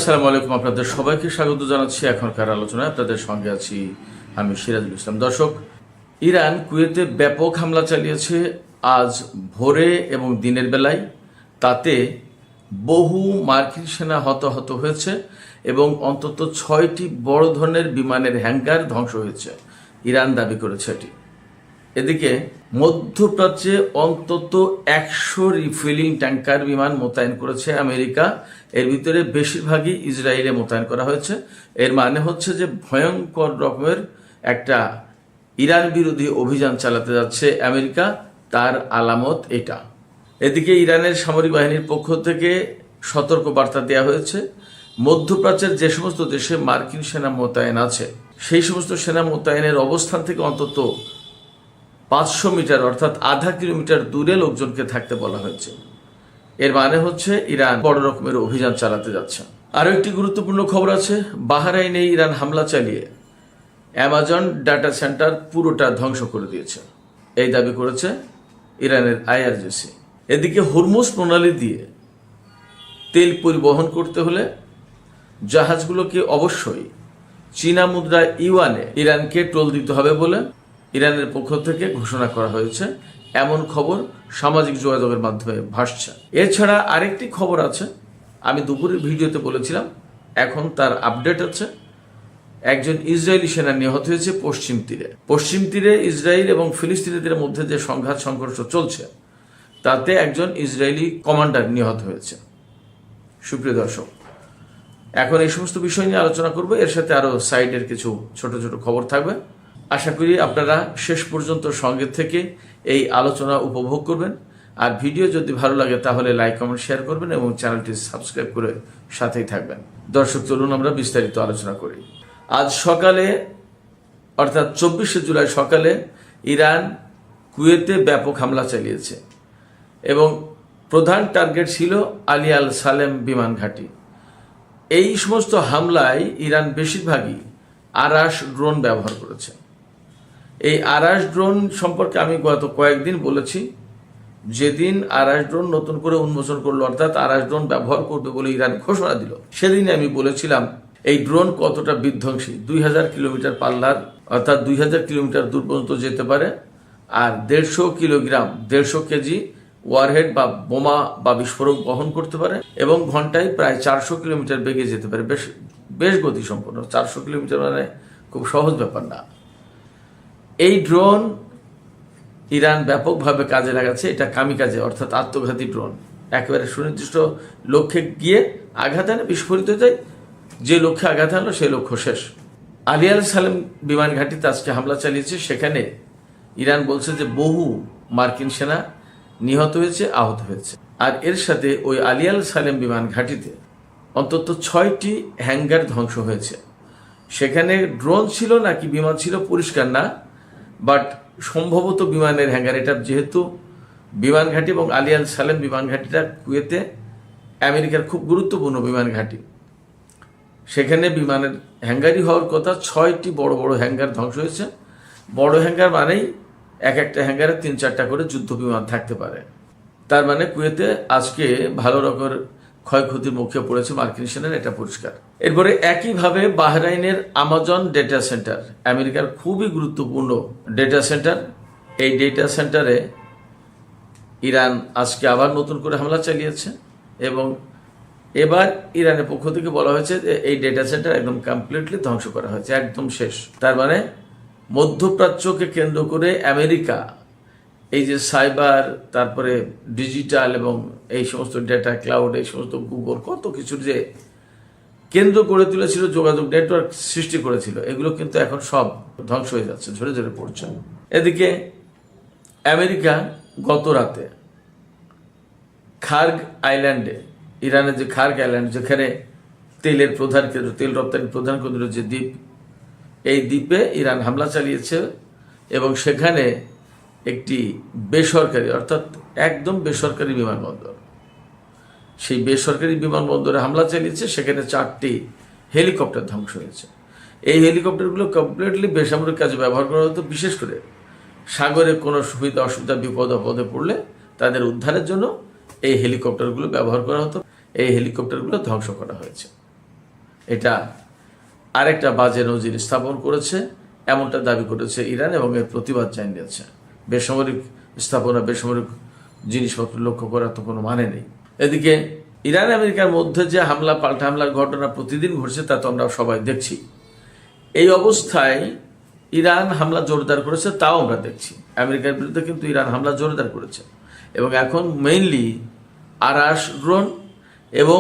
আসসালামু আলাইকুম। আপনাদের সবাইকে স্বাগত জানাচ্ছি এখনকার আলোচনায়। আপনাদের সঙ্গে আছি আমি সিরাজুল ইসলাম। দর্শক, ইরান কুয়েতে ব্যাপক হামলা চালিয়েছে আজ ভোরে এবং দিনের বেলায়। তাতে বহু মার্কিন সেনা হতাহত হয়েছে এবং অন্তত 6টি বড় ধরনের বিমানের হ্যাঙ্গার ধ্বংস হয়েছে, ইরান দাবি করেছে এটি। এদিকে মধ্যপ্রাচ্যে অন্তত 100 রিফিলিং ট্যাঙ্কার বিমান মোতায়েন করেছে আমেরিকা। এর ভিতরে বেশিরভাগই ইসরায়েলে মোতায়েন করা হয়েছে। এর মানে হচ্ছে যে ভয়ঙ্কর রকমের একটা ইরান বিরোধী অভিযান চালাতে যাচ্ছে আমেরিকা, তার আলামত এটা। এদিকে ইরানের সামরিক বাহিনীর পক্ষ থেকে সতর্ক বার্তা দেওয়া হয়েছে, মধ্যপ্রাচ্যের যে সমস্ত দেশে মার্কিন সেনা মোতায়েন আছে সেই সমস্ত সেনা মোতায়েনের অবস্থান থেকে অন্তত 500 মিটার অর্থাৎ আধা কিলোমিটার দূরে লোকজনকে থাকতে বলা হয়েছে। এর মানে হচ্ছে ইরান বড় রকমের অভিযান চালাতে যাচ্ছে। আরও একটি গুরুত্বপূর্ণ খবর আছে, বাহরাইনে ইরান হামলা চালিয়ে অ্যামাজন ডাটা সেন্টার পুরোটা ধ্বংস করে দিয়েছে, এই দাবি করেছে ইরানের আইআরজিসি। এদিকে হরমুজ প্রণালী দিয়ে তেল পরিবহন করতে হলে জাহাজগুলোকে অবশ্যই চীনা মুদ্রা ইউয়ানে ইরানকে টোল দিতে হবে বলে ইরানের পক্ষ থেকে ঘোষণা করা হয়েছে, এমন খবর সামাজিক যোগাযোগের মাধ্যমে ভাসছে। এছাড়া আরেকটি খবর আছে, আমি দুপুরের ভিডিওতে বলেছিলাম, এখন তার আপডেট আছে। একজন ইসরায়েলি সেনা নিহত হয়েছে পশ্চিম তীরে ইসরায়েল এবং ফিলিস্তিনিদের মধ্যে যে সংঘাত সংঘর্ষ চলছে তাতে একজন ইসরায়েলি কমান্ডার নিহত হয়েছে। সুপ্রিয় দর্শক, এখন এই সমস্ত বিষয় নিয়ে আলোচনা করব, এর সাথে আরো সাইডের কিছু ছোট ছোট খবর থাকবে। আশা করি আপনারা শেষ পর্যন্ত সঙ্গে থেকে এই আলোচনা উপভোগ করবেন। আর ভিডিও যদি ভালো লাগে তাহলে লাইক কমেন্ট শেয়ার করবেন এবং চ্যানেলটি সাবস্ক্রাইব করে সাথেই থাকবেন। দর্শক, চলুন আমরা বিস্তারিত আলোচনা করি। আজ সকালে অর্থাৎ 24শে জুলাই সকালে ইরান কুয়েতে ব্যাপক হামলা চালিয়েছে এবং প্রধান টার্গেট ছিল আলী আল সালেম বিমান ঘাঁটি। এই সমস্ত হামলায় ইরান বেশিরভাগই আরাস ড্রোন ব্যবহার করেছে। এই আরাস ড্রোন সম্পর্কে আমি গত কয়েকদিন বলেছি, যেদিন আরাস ড্রোন নতুন করে উন্মোচন করলো অর্থাৎ আরাস ড্রোন ব্যবহার করবে বলে ইরান ঘোষণা দিল, সেদিনে আমি বলেছিলাম এই ড্রোন কতটা বিধ্বংসী। 2000 কিলোমিটার পাল্লার অর্থাৎ 2000 কিলোমিটার দূর পর্যন্ত যেতে পারে, আর 150 কেজি ওয়ারহেড বা বোমা বা বিস্ফোরক বহন করতে পারে এবং ঘন্টায় প্রায় 400 কিলোমিটার বেগে যেতে পারে। বেশ গতিসম্পন্ন। 400 কিলোমিটার মানে খুব সহজ ব্যাপার না। এই ড্রোন ইরান ব্যাপকভাবে কাজে লাগাচ্ছে। এটা কামিকাজে অর্থাৎ আত্মঘাতী ড্রোন, একেবারে সুনির্দিষ্ট লক্ষ্যে গিয়ে আঘাত আনে, বিস্ফোরিত যায়, যে লক্ষ্যে আঘাত আনলো সেই লক্ষ্য শেষ। আলী আল সালেম বিমান ঘাঁটিতে আজকে হামলা চালিয়েছে। সেখানে ইরান বলছে যে বহু মার্কিন সেনা নিহত হয়েছে, আহত হয়েছে। আর এর সাথে ওই আলী আল সালেম বিমান ঘাঁটিতে অন্তত 6টি হ্যাঙ্গার ধ্বংস হয়েছে। সেখানে ড্রোন ছিল নাকি বিমান ছিল পরিষ্কার না, বাট সম্ভবত বিমানের হ্যাঙ্গার। এটা যেহেতু বিমান ঘাঁটি এবং আলী আল সালেম বিমান ঘাঁটিটা কুয়েতে আমেরিকার খুব গুরুত্বপূর্ণ বিমান ঘাঁটি, সেখানে বিমানের হ্যাঙ্গারই হওয়ার কথা। 6টি বড় বড় হ্যাঙ্গার ধ্বংস হয়েছে। বড় হ্যাঙ্গার মানেই একটা হ্যাঙ্গারে 3-4টা করে যুদ্ধ বিমান থাকতে পারে। তার মানে কুয়েতে আজকে ভালো রকমের ক্ষয়ক্ষতির মুখে পড়েছে মার্কিন সেনার, এটা পরিষ্কার। এরপরে একইভাবে বাহরাইনের আমাজন ডেটা সেন্টার, আমেরিকার খুবই গুরুত্বপূর্ণ ডেটা সেন্টার, এই ডেটা সেন্টারে ইরান আজকে আবার নতুন করে হামলা চালিয়েছে এবং এবার ইরানের পক্ষ থেকে বলা হয়েছে যে এই ডেটা সেন্টার একদম কমপ্লিটলি ধ্বংস করা হয়েছে, একদম শেষ। তার মানে মধ্যপ্রাচ্যকে কেন্দ্র করে আমেরিকা এই যে সাইবার, তারপরে ডিজিটাল এবং এই সমস্ত ডেটা ক্লাউড, এই সমস্ত গুগল, কত কিছু যে কেন্দ্র করে তুলেছিল, যোগাযোগ নেটওয়ার্ক সৃষ্টি করেছিল, এগুলো কিন্তু এখন সব ধ্বংস হয়ে যাচ্ছে, ঝরে ঝরে পড়ছে। এদিকে আমেরিকা গত রাতে খার্গ আইল্যান্ডে, ইরানের যে খার্গ আইল্যান্ড, যেখানে তেলের প্রধান কেন্দ্র, তেল রপ্তানির প্রধান কেন্দ্র যে দ্বীপ, এই দ্বীপে ইরান হামলা চালিয়েছে এবং সেখানে একটি বেসরকারি অর্থাৎ একদম বেসরকারি বিমানবন্দর, সেই বেসরকারি বিমানবন্দরে হামলা চালিয়েছে। সেখানে 4টি হেলিকপ্টার ধ্বংস হয়েছে। এই হেলিকপ্টারগুলো কমপ্লিটলি বেসামরিক কাজে ব্যবহার করা হতো, বিশেষ করে সাগরে কোনো সুবিধা অসুবিধা বিপদ আপদে পড়লে তাদের উদ্ধারের জন্য এই হেলিকপ্টারগুলো ব্যবহার করা হতো। এই হেলিকপ্টারগুলো ধ্বংস করা হয়েছে। এটা আরেকটা বাজে নজির স্থাপন করেছে, এমনটা দাবি করেছে ইরান এবং এর প্রতিবাদ জানিয়েছে। বেসামরিক স্থাপনা, বেসামরিক জিনিসপত্র লক্ষ্য করার তো কোনো মানে নেই। এদিকে ইরান আমেরিকার মধ্যে যে হামলা পাল্টা হামলার ঘটনা প্রতিদিন ঘটছে তা তো আমরা সবাই দেখছি। এই অবস্থায় ইরান হামলা জোরদার করেছে, তাও আমরা দেখছি। আমেরিকার বিরুদ্ধে কিন্তু ইরান হামলা জোরদার করেছে এবং এখন মেইনলি আরাস ড্রোন এবং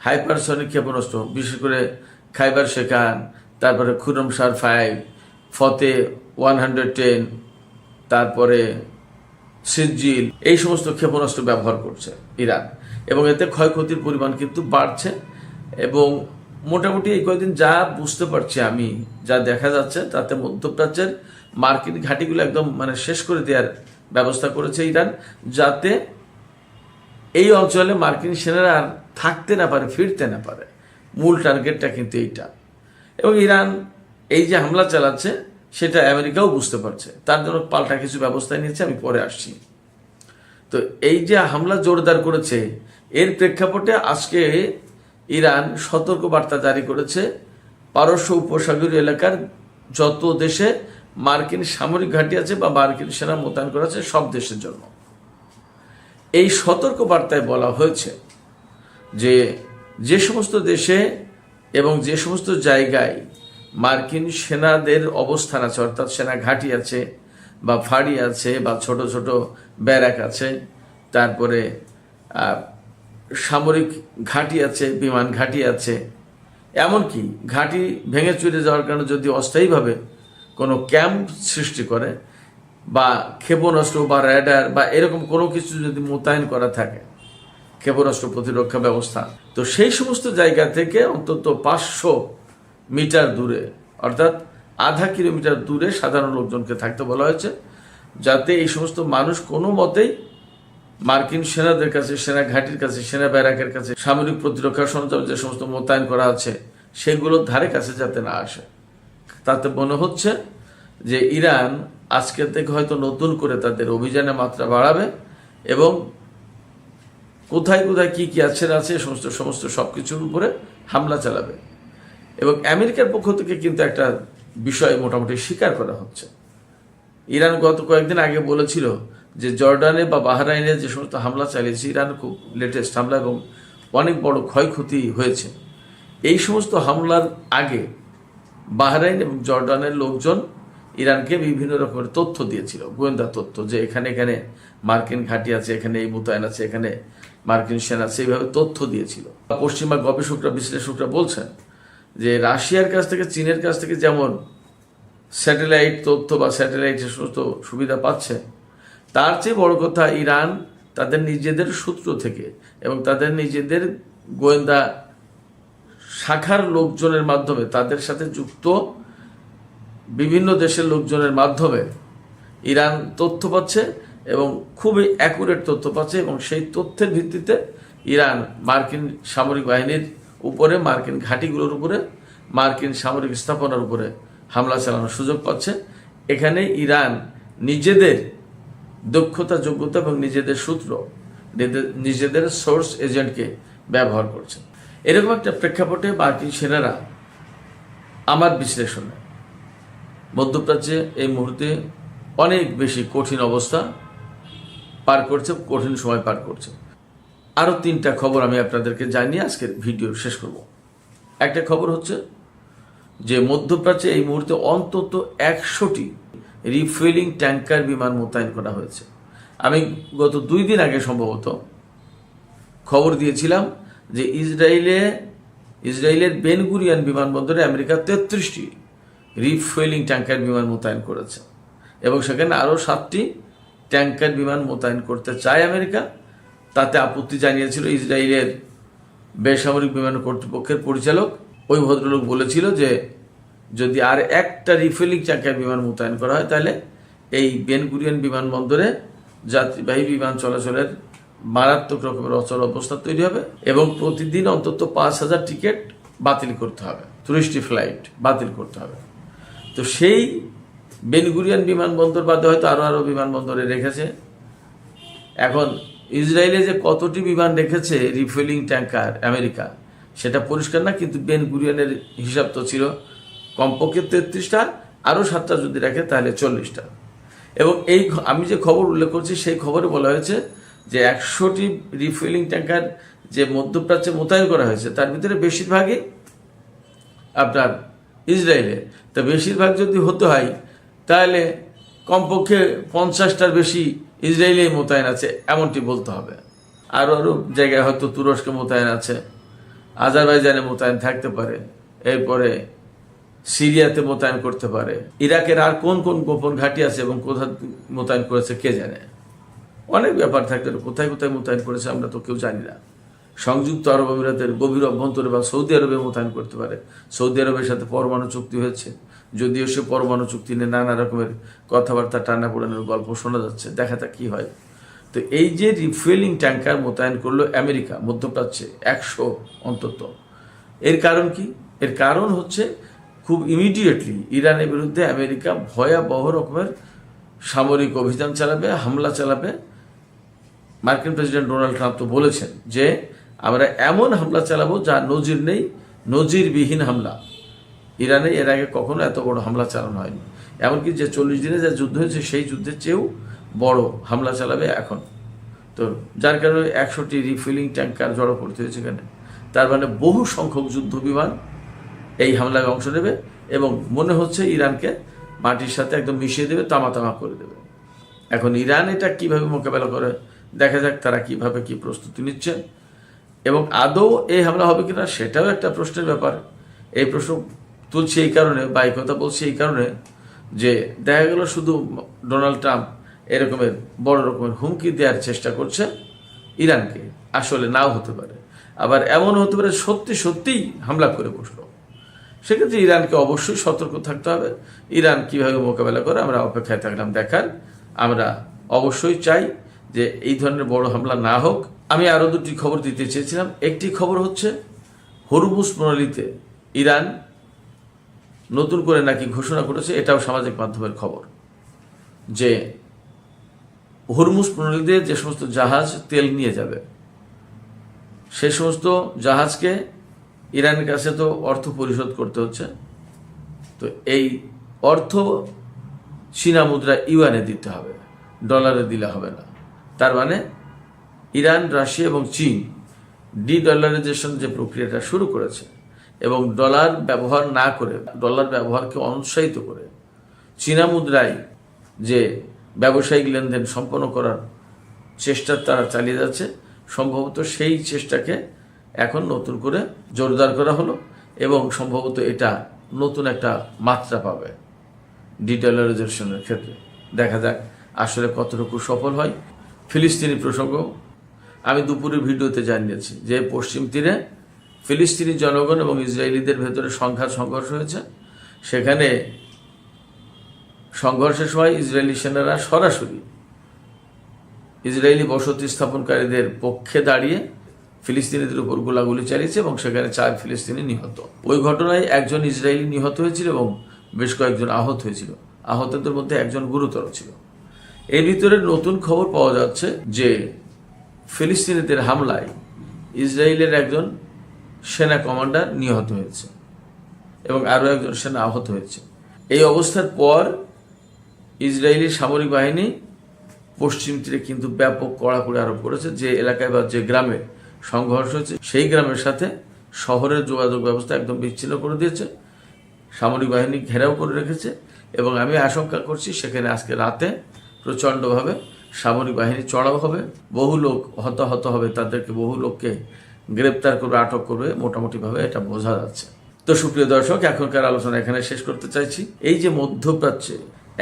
হাইপারসনিক ক্ষেপণাস্ত্র, বিশেষ করে খাইবার শেখান, তারপরে খুরমশার 5, ফতে 110, তারপরে সিজিল, এই সমস্ত ক্ষেপণাস্ত্র ব্যবহার করছে ইরান এবং এতে ক্ষয়ক্ষতির পরিমাণ কিন্তু বাড়ছে। এবং মোটামুটি এই কয়েকদিন যা বুঝতে পারছি আমি, যা দেখা যাচ্ছে তাতে মধ্যপ্রাচ্যের মার্কিন ঘাঁটিগুলো একদম শেষ করে দেওয়ার ব্যবস্থা করেছে ইরান, যাতে এই অঞ্চলে মার্কিন সেনারা আর থাকতে না পারে, ফিরতে না পারে। মূল টার্গেটটা কিন্তু এইটা। এবং ইরান এই যে হামলা চালাচ্ছে সেটা আমেরিকাও বুঝতে পারছে, তার জন্য পাল্টা কিছু ব্যবস্থা নিয়েছে, আমি পরে আসছি। তো এই যে হামলা জোরদার করেছে, এর প্রেক্ষাপটে আজকে ইরান সতর্ক বার্তা জারি করেছে পারস্য উপসাগরীয় এলাকার যত দেশে মার্কিন সামরিক ঘাঁটি আছে বা মার্কিন সেনা মোতায়েন করা আছে সব দেশের জন্য। এই সতর্ক বার্তায় বলা হয়েছে যে যে সমস্ত দেশে এবং যে সমস্ত জায়গায় মার্কিন সেনাদের অবস্থান আছে, অর্থাৎ সেনা ঘাঁটি আছে বা ফাঁড়ি আছে বা ছোট ছোট ব্যারাক আছে, তারপরে সামরিক ঘাঁটি আছে, বিমান ঘাঁটি আছে, এমনকি ঘাঁটি ভেঙে চুরে যাওয়ার কারণে যদি অস্থায়ীভাবে কোনো ক্যাম্প সৃষ্টি করে বা ক্ষেপণাস্ত্র বা র্যাডার বা এরকম কোনো কিছু যদি মোতায়েন করা থাকে, ক্ষেপণাস্ত্র প্রতিরক্ষা ব্যবস্থা, তো সেই সমস্ত জায়গা থেকে অন্তত 500 মিটার দূরে, অর্থাৎ আধা কিলোমিটার দূরে সাধারণ লোকজনকে থাকতে বলা হয়েছে, যাতে এই সমস্ত মানুষ কোনো মতেই মার্কিন সেনাদের কাছে, সেনা ঘাঁটির কাছে, সেনা ব্যারাকের কাছে, সামরিক প্রতিরক্ষা সরঞ্জাম যে সমস্ত মোতায়েন করা আছে সেগুলোর ধারে কাছে যাতে না আসে। তাতে মনে হচ্ছে যে ইরান আজকে থেকে হয়তো নতুন করে তাদের অভিযানের মাত্রা বাড়াবে এবং কোথায় কোথায় কি কি আছে সমস্ত সবকিছুর উপরে হামলা চালাবে। এবং আমেরিকার পক্ষ থেকে কিন্তু একটা বিষয় মোটামুটি স্বীকার করা হচ্ছে। ইরান গত কয়েকদিন আগে বলেছিল যে জর্ডানে বা বাহরাইনে যে সমস্ত হামলা চালিয়েছে ইরান, খুব লেটেস্ট হামলা এবং অনেক বড় ক্ষয়ক্ষতি হয়েছে। এই সমস্ত হামলার আগে বাহরাইন এবং জর্ডানের লোকজন ইরানকে বিভিন্ন রকমের তথ্য দিয়েছিল, গোয়েন্দা তথ্য, যে এখানে এখানে মার্কিন ঘাঁটি আছে, এখানে এই মোতায়েন আছে, এখানে মার্কিন সেনা আছে, এইভাবে তথ্য দিয়েছিল। পশ্চিমা গবেষকরা, বিশ্লেষকরা বলছেন যে রাশিয়ার কাছ থেকে, চীনের কাছ থেকে যেমন স্যাটেলাইট তথ্য বা স্যাটেলাইটের সমস্ত সুবিধা পাচ্ছে, তার চেয়ে বড় কথা ইরান তাদের নিজেদের সূত্র থেকে এবং তাদের নিজেদের গোয়েন্দা শাখার লোকজনের মাধ্যমে, তাদের সাথে যুক্ত বিভিন্ন দেশের লোকজনের মাধ্যমে ইরান তথ্য পাচ্ছে এবং খুবই অ্যাকুরেট তথ্য পাচ্ছে। এবং সেই তথ্যের ভিত্তিতে ইরান মার্কিন সামরিক বাহিনীর উপরে, মার্কিন ঘাঁটিগুলোর উপরে, মার্কিন সামরিক স্থাপনার উপরে হামলা চালানোর সুযোগ পাচ্ছে। এখানে ইরান নিজেদের দক্ষতা, যোগ্যতা এবং নিজেদের সূত্র, নিজেদের সোর্স এজেন্টকে ব্যবহার করছে। এরকম একটা প্রেক্ষাপটে মার্কিন সেনারা, আমার বিশ্লেষণে, মধ্যপ্রাচ্যে এই মুহূর্তে অনেক বেশি কঠিন অবস্থা পার করছে, কঠিন সময় পার করছে। আরও 3টা খবর আমি আপনাদেরকে জানিয়ে আজকের ভিডিও শেষ করব। একটা খবর হচ্ছে যে মধ্যপ্রাচ্যে এই মুহূর্তে অন্তত 100টি রিফুয়েলিং ট্যাঙ্কার বিমান মোতায়েন করা হয়েছে। আমি গত 2 দিন আগে সম্ভবত খবর দিয়েছিলাম যে ইসরায়েলের বেন গুরিয়ন বিমানবন্দরে আমেরিকা 33টি রিফুয়েলিং ট্যাঙ্কার বিমান মোতায়েন করেছে এবং সেখানে আরও 7টি ট্যাঙ্কার বিমান মোতায়েন করতে চায় আমেরিকা। তাতে আপত্তি জানিয়েছিল ইসরায়েলের বেসামরিক বিমান কর্তৃপক্ষের পরিচালক। ওই ভদ্রলোক বলেছিল যে যদি আর একটা রিফুয়েলিং ট্যাঙ্কার বিমান মোতায়েন করা হয় তাহলে এই বেন গুরিয়ন বিমানবন্দরে যাত্রীবাহী বিমান চলাচলের মারাত্মক রকমের অচল অবস্থা তৈরি হবে এবং প্রতিদিন অন্তত 5,000 টিকিট বাতিল করতে হবে, 30টি ফ্লাইট বাতিল করতে হবে। তো সেই বেন গুরিয়ন বিমানবন্দর বাদে হয়তো আরও বিমানবন্দরে রেখেছে। এখন ইসরায়েলে যে কতটি বিমান রেখেছে রিফুয়েলিং ট্যাঙ্কার আমেরিকা, সেটা পরিষ্কার না, কিন্তু বেন গুরিয়নের হিসাব তো ছিল কমপক্ষে 33টা, আরও 7টা যদি রাখে তাহলে 40টা। এবং আমি যে খবর উল্লেখ করছি সেই খবরে বলা হয়েছে যে 100টি রিফুয়েলিং ট্যাঙ্কার যে মধ্যপ্রাচ্যে মোতায়েন করা হয়েছে তার ভিতরে বেশিরভাগই আপনার ইসরায়েলে। তো বেশিরভাগ যদি হতে হয় তাহলে কমপক্ষে 50টার বেশি ইসরায়েলে মোতায়েন আছে এমনটি বলতে হবে। আরও জায়গায় হয়তো তুরস্কে মোতায়েন আছে, আজারবাইজানে মোতায়েন থাকতে পারে, এরপরে সিরিয়াতে মোতায়েন করতে পারে, ইরাকের আর কোন কোন গোপন ঘাঁটি আছে এবং কোথায় মোতায়েন করেছে কে জানে। অনেক ব্যাপার থাকতে কোথায় কোথায় মোতায়েন করেছে আমরা তো কেউ জানি না। সংযুক্ত আরব আমিরাতের গভীর অভ্যন্তরে বা সৌদি আরবে মোতায়েন করতে পারে। সৌদি আরবের সাথে পরমাণু চুক্তি হয়েছে, যদিও সে পরমাণু চুক্তি নিয়ে নানা রকমের কথাবার্তা টানাপোড়েনের গল্প শোনা যাচ্ছে, দেখা যাক কি হয়। তো এই যে রিফুয়েলিং ট্যাঙ্কার মোতায়েন করলো আমেরিকা মধ্যপ্রাচ্যে 100 অন্তত, এর কারণ কি? এর কারণ হচ্ছে খুব ইমিডিয়েটলি ইরানের বিরুদ্ধে আমেরিকা ভয়াবহ রকমের সামরিক অভিযান চালাবে, হামলা চালাবে। মার্কিন প্রেসিডেন্ট ডোনাল্ড ট্রাম্প তো বলেছেন যে আমরা এমন হামলা চালাবো যা নজির নেই, নজিরবিহীন হামলা। ইরানে এর আগে কখনো এত বড় হামলা চালানো হয়নি। এমনকি যে 40 দিনে যা যুদ্ধ হয়েছে সেই যুদ্ধের চেয়েও বড় হামলা চালাবে এখন। তো যার কারণে 100টি রিফিলিং ট্যাঙ্কার জড়ো করতে হয়েছে এখানে। তার মানে বহু সংখ্যক যুদ্ধ বিমান এই হামলায় অংশ নেবে এবং মনে হচ্ছে ইরানকে মাটির সাথে একদম মিশিয়ে দেবে, তামা তামা করে দেবে। এখন ইরান এটা কিভাবে মোকাবেলা করে দেখা যাক, তারা কিভাবে কি প্রস্তুতি নিচ্ছে এবং আদৌ এই হামলা হবে কিনা সেটাও একটা প্রশ্নের ব্যাপার। এই প্রশ্ন তুলছি এই কারণে বা এই কথা বলছি এই কারণে যে দেখা গেল শুধু ডোনাল্ড ট্রাম্প এরকমের বড় রকমের হুমকি দেওয়ার চেষ্টা করছে ইরানকে, আসলে নাও হতে পারে। আবার এমন হতে পারে সত্যি সত্যিই হামলা করে বসলো। সেক্ষেত্রে ইরানকে অবশ্যই সতর্ক থাকতে হবে। ইরান কিভাবে মোকাবেলা করে আমরা অপেক্ষায় থাকলাম দেখার। আমরা অবশ্যই চাই যে এই ধরনের বড় হামলা না হোক। আমি আরও দুটি খবর দিতে চেয়েছিলাম। একটি খবর হচ্ছে হরমুজ প্রণালীতে ইরান নতুন করে নাকি ঘোষণা করেছে, এটাও সামাজিক মাধ্যমের খবর, যে হরমুজ প্রণালীতে যে সমস্ত জাহাজ তেল নিয়ে যাবে সে সমস্ত জাহাজকে ইরানের কাছে তো অর্থ পরিশোধ করতে হচ্ছে। তো এই অর্থ চীনা মুদ্রা ইউয়ানে দিতে হবে, ডলারে দিলে হবে না। তার মানে ইরান, রাশিয়া এবং চীন ডলারাইজেশন যে প্রক্রিয়াটা শুরু করেছে এবং ডলার ব্যবহার না করে, ডলার ব্যবহারকে অনুৎসাহিত করে চীনা মুদ্রায় যে ব্যবসায়িক লেনদেন সম্পন্ন করার চেষ্টা তারা চালিয়ে যাচ্ছে, সম্ভবত সেই চেষ্টাকে এখন নতুন করে জোরদার করা হলো এবং সম্ভবত এটা নতুন একটা মাত্রা পাবে ডলারাইজেশনের ক্ষেত্রে। দেখা যাক আসলে কতটুকু সফল হয়। ফিলিস্তিনি প্রসঙ্গ আমি দুপুরের ভিডিওতে জানিয়েছি যে পশ্চিম তীরে ফিলিস্তিনি জনগণ এবং ইসরায়েলিদের ভেতরে সংঘর্ষ হয়েছে। সেখানে সংঘর্ষের সময় ইসরায়েলি সেনারা সরাসরি ইসরায়েলি বসতি স্থাপনকারীদের পক্ষে দাঁড়িয়ে ফিলিস্তিনিদের উপর গোলাগুলি চালিয়েছে এবং সেখানে 4 ফিলিস্তিনি নিহত। ওই ঘটনায় একজন ইসরায়েলি নিহত হয়েছিল এবং বেশ কয়েকজন আহত হয়েছিল। আহতদের মধ্যে একজন গুরুতর ছিল। এর ভিতরে নতুন খবর পাওয়া যাচ্ছে যে ফিলিস্তিনিদের হামলায় ইসরায়েলের একজন সেনা কমান্ডার নিহত হয়েছে এবং আরও একজন সেনা আহত হয়েছে। এই অবস্থার পর ইসরায়েলি সামরিক বাহিনী পশ্চিম তীরে কিন্তু ব্যাপক কড়াকড়ি আরোপ করেছে। যে এলাকায় বা যে গ্রামে সংঘর্ষ হয়েছে সেই গ্রামের সাথে শহরের যোগাযোগ ব্যবস্থা একদম বিচ্ছিন্ন করে দিয়েছে, সামরিক বাহিনী ঘেরাও করে রেখেছে এবং আমি আশঙ্কা করছি সেখানে আজকে রাতে প্রচণ্ডভাবে সামরিক বাহিনী চড়াও হবে, বহু লোক হতাহত হবে, তাদেরকে বহু লোককে গ্রেপ্তার করবে, আটক করবে, মোটামুটিভাবে এটা বোঝা যাচ্ছে। তো সুপ্রিয় দর্শক, এখনকার আলোচনা এখানে শেষ করতে চাইছি। এই যে মধ্যপ্রাচ্যে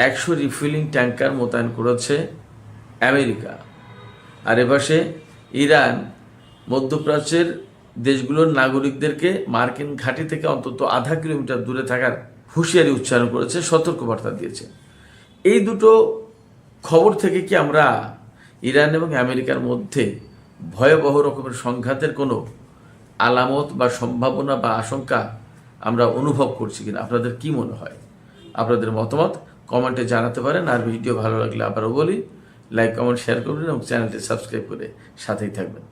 100 রিফিলিং ট্যাঙ্কার মোতায়েন করেছে আমেরিকা, আর এপাশে ইরান মধ্যপ্রাচ্যের দেশগুলোর নাগরিকদেরকে মার্কিন ঘাঁটি থেকে অন্তত আধা কিলোমিটার দূরে থাকার হুঁশিয়ারি উচ্চারণ করেছে, সতর্কবার্তা দিয়েছে। এই দুটো খবর থেকে কি আমরা ইরান এবং আমেরিকার মধ্যে ভয়াবহ রকমের সংঘাতের কোনো আলামত বা সম্ভাবনা বা আশঙ্কা আমরা অনুভব করছি কিনা? আপনাদের কি মনে হয়? আপনাদের মতামত কমেন্টে জানাতে পারেন। আর ভিডিও ভালো লাগলে আবারও বলি, লাইক, কমেন্ট, শেয়ার করবেন এবং চ্যানেলটি সাবস্ক্রাইব করে সাথেই থাকবেন।